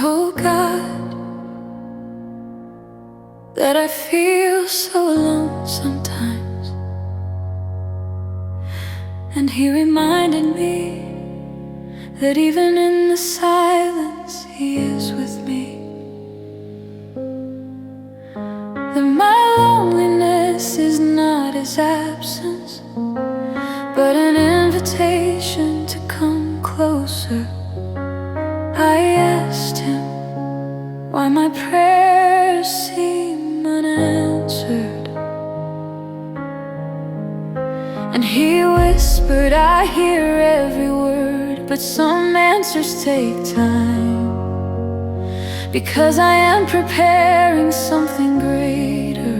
told God that I feel so alone sometimes, and He reminded me that even in the silence He is with me. That my loneliness is not His absence, but an invitation to come closer. I asked Him why my prayers seem unanswered, and He whispered, I hear every word, but some answers take time, because I am preparing something greater.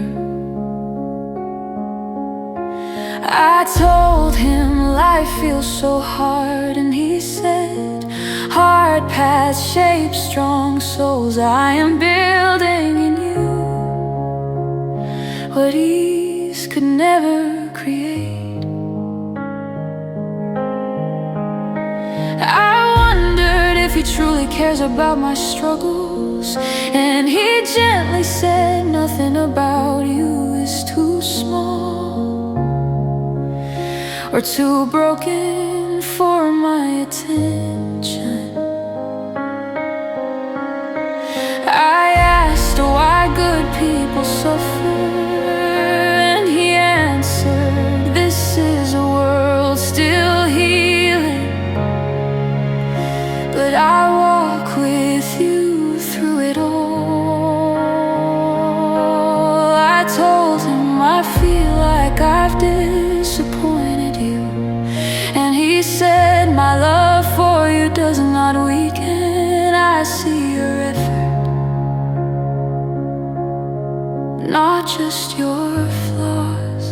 I told Him life feels so hard, and He said, hard paths shape strong souls. I am building in you what ease could never create. I wondered if He truly cares about my struggles, and He gently said, nothing about you is too small or too broken for my attention. I asked why good people suffer, and He answered, this is a world still healing, but I walk with you through it all. I told Him I feel like I've disappointed you, and He said, my love for you does not weaken. I see your effort, not just your flaws.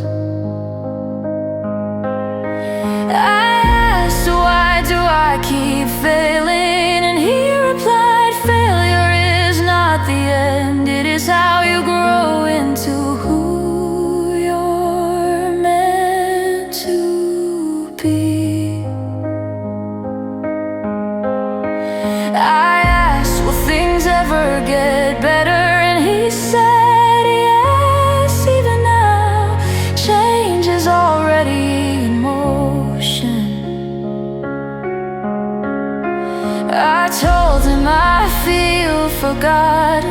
I asked, why do I keep failing? And He replied, failure is not the end, it is how you grow into who you're meant to be. I asked, will things ever get better? And He said, yes, even now, change is already in motion. I told Him I feel forgotten,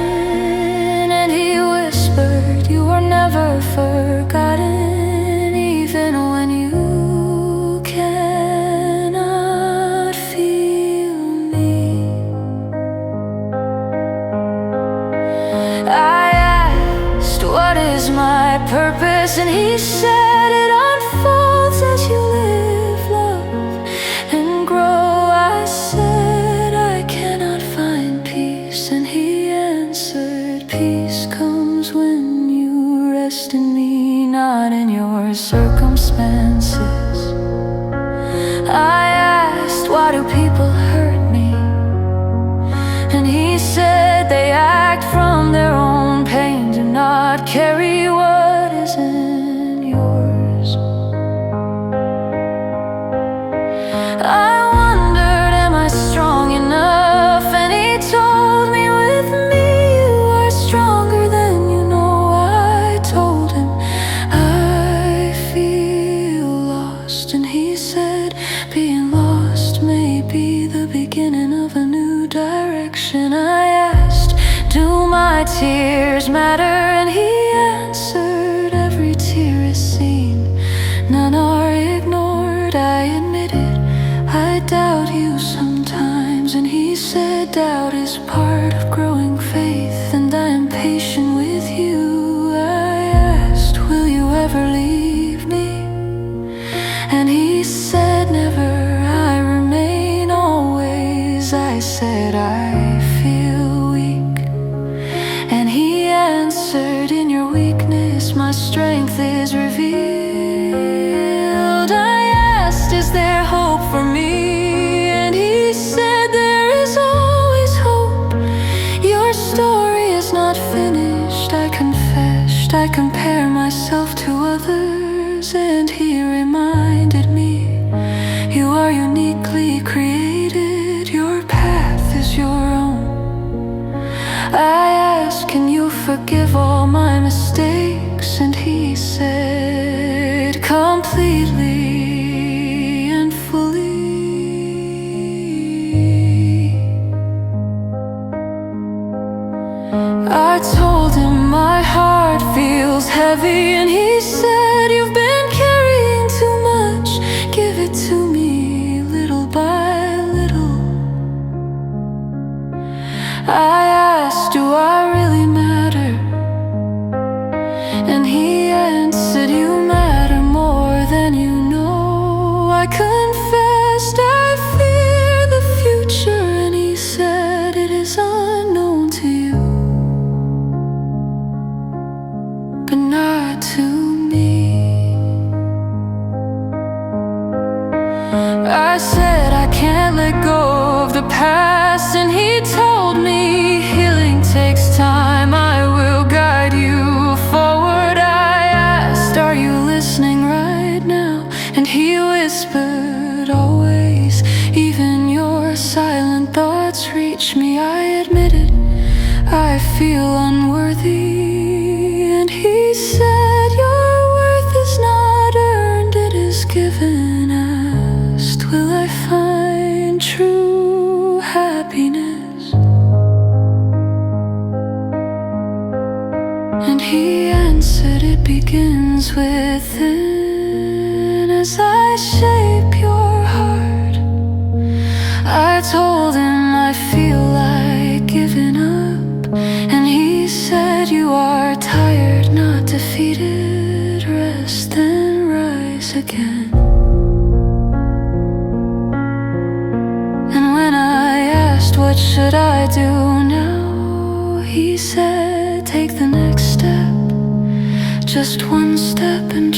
and He whispered, you are never forgotten, even when you cannot feel me. I asked, what is my purpose? And He said, it unfolds as you live, love, and grow. I said, I cannot find peace, and He answered, peace comes when you rest in me, not in your circumstances. I asked, why do people hurt me? And He said, they act from their own pain, do not carry what isn't yours. I wondered, am I strong enough? And He told me, with me you are stronger than you know. I told Him I feel lost, and He said, being lost may be the beginning of a new direction. I asked, do my tears matter? And He answered, every tear is seen, none are ignored. I admit it, I doubt you sometimes, and He said, doubt is part of growing faith, and I am patient with you. I asked, will you ever leave me? And He said, never, I remain always. I said, I feel weak, and He answered, in your weakness my strength is revealed. I asked, is there hope for me? And He said, there is always hope. forgive all my mistakes. And he said, completely and fully. I told him my heart feels heavy, and he said, you've been carrying too much. Give it to me little by little. I asked, do I really matter? And he answered, you matter more than you know. I confessed I fear the future, and he said, it is unknown to you, but not to me. I said I can't let go of the past, and he told me healing takes time. I will guide you forward. I asked, are you listening right now? And he whispered, always. Even your silent thoughts reach me. I admitted I feel unworthy, and he said, your worth is not earned, it is given. Asked, will I find true happiness? And he answered, it begins within. As I shape your heart, I told him I feel like giving up, and he said, you are tired, not defeated. Rest, then rise again. And when I asked, what should I do now? He said, take the next step, just one step, and